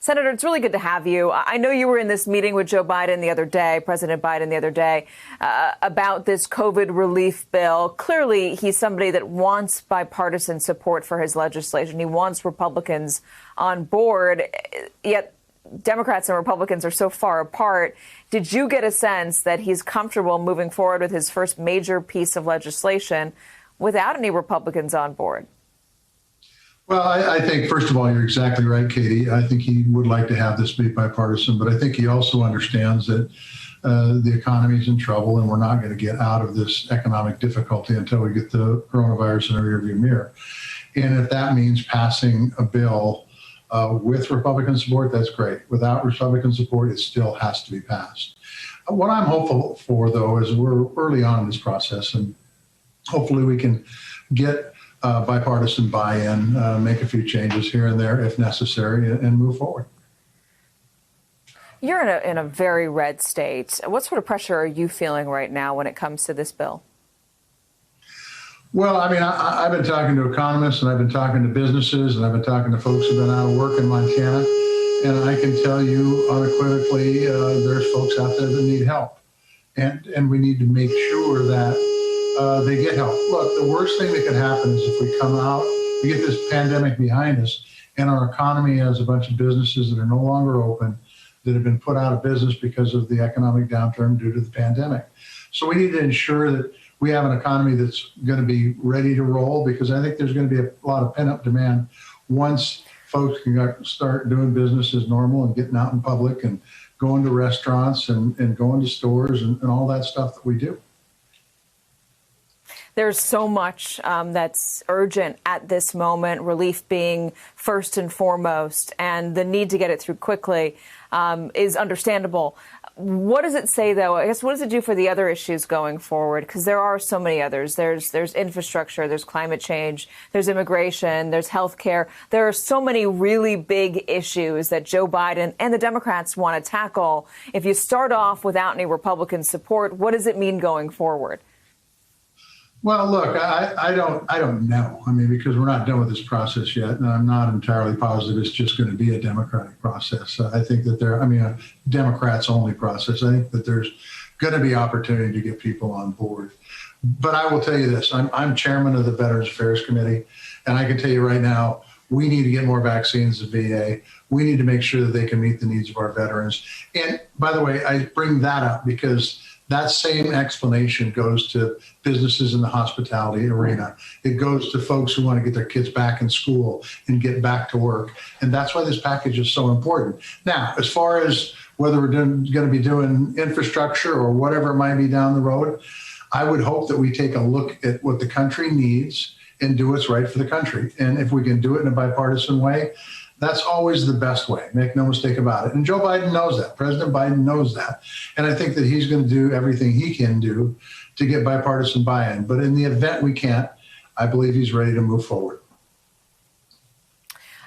Senator, it's really good to have you. I know you were in this meeting with Joe Biden the other day, President Biden the other day, about this COVID relief bill. Clearly, he's somebody that wants bipartisan support for his legislation. He wants Republicans on board, yet Democrats and Republicans are so far apart. Did you get a sense that he's comfortable moving forward with his first major piece of legislation without any Republicans on board? Well, I think, first of all, you're exactly right, Katie. I think he would like to have this be bipartisan, but I think he also understands that the economy is in trouble and we're not going to get out of this economic difficulty until we get the coronavirus in a rearview mirror. And if that means passing a bill with Republican support, that's great. Without Republican support, it still has to be passed. What I'm hopeful for, though, is we're early on in this process, and hopefully we can get bipartisan buy-in, make a few changes here and there if necessary, and move forward. You're in a very red state. What sort of pressure are you feeling right now when it comes to this bill? Well, I mean, I've been talking to economists, and I've been talking to businesses, and I've been talking to folks who've been out of work in Montana, and I can tell you unequivocally there's folks out there that need help, and we need to make sure that they get help. Look, the worst thing that could happen is if we come out, we get this pandemic behind us, and our economy has a bunch of businesses that are no longer open, that have been put out of business because of the economic downturn due to the pandemic. So we need to ensure that we have an economy that's going to be ready to roll, because I think there's going to be a lot of pent-up demand once folks can start doing business as normal and getting out in public and going to restaurants and going to stores and all that stuff that we do. There's so much that's urgent at this moment, relief being first and foremost, and the need to get it through quickly is understandable. What does it say, though? I guess, what does it do for the other issues going forward? Because there are so many others. There's infrastructure, there's climate change, there's immigration, there's health care. There are so many really big issues that Joe Biden and the Democrats want to tackle. If you start off without any Republican support, what does it mean going forward? Well, look, I don't know. I mean, because we're not done with this process yet, and I'm not entirely positive it's just going to be a Democratic process. I think that a Democrats only process. I think that there's going to be opportunity to get people on board. But I will tell you this, I'm chairman of the Veterans Affairs Committee, and I can tell you right now, we need to get more vaccines to VA. We need to make sure that they can meet the needs of our veterans. And by the way, I bring that up because that same explanation goes to businesses in the hospitality arena. It goes to folks who want to get their kids back in school and get back to work. And that's why this package is so important. Now, as far as whether we're going to be doing infrastructure or whatever it might be down the road, I would hope that we take a look at what the country needs and do what's right for the country. And if we can do it in a bipartisan way, that's always the best way. Make no mistake about it. And Joe Biden knows that. President Biden knows that. And I think that he's going to do everything he can do to get bipartisan buy-in. But in the event we can't, I believe he's ready to move forward.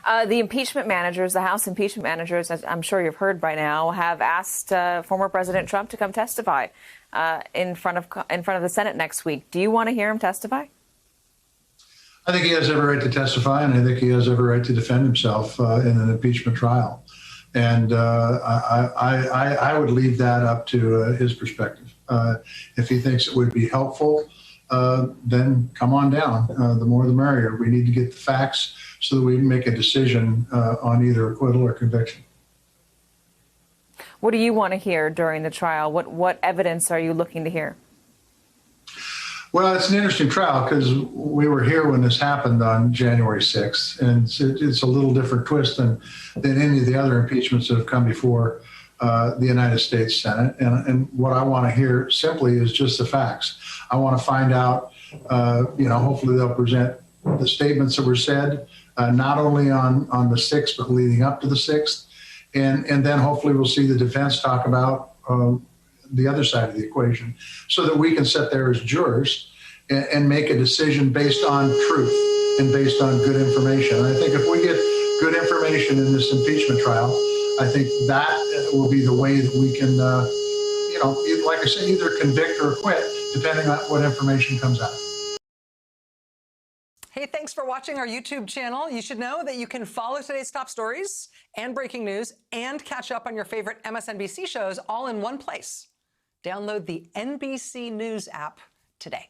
The impeachment managers, the House impeachment managers, as I'm sure you've heard by now, have asked former President Trump to come testify in front of the Senate next week. Do you want to hear him testify? I think he has every right to testify, and I think he has every right to defend himself in an impeachment trial. And I would leave that up to his perspective. If he thinks it would be helpful, then come on down. The more the merrier. We need to get the facts so that we can make a decision on either acquittal or conviction. What do you want to hear during the trial? What evidence are you looking to hear? Well, it's an interesting trial because we were here when this happened on January 6th, and it's a little different twist than any of the other impeachments that have come before the United States Senate. And what I want to hear simply is just the facts. I want to find out, hopefully they'll present the statements that were said, not only on the 6th, but leading up to the 6th. And then hopefully we'll see the defense talk about the other side of the equation so that we can sit there as jurors and make a decision based on truth and based on good information. And I think if we get good information in this impeachment trial, I think that will be the way that we can, like I said, either convict or acquit, depending on what information comes out. Hey, thanks for watching. watching our YouTube channel. You should know that you can follow today's top stories and breaking news and catch up on your favorite MSNBC shows all in one place. Download the NBC News app today.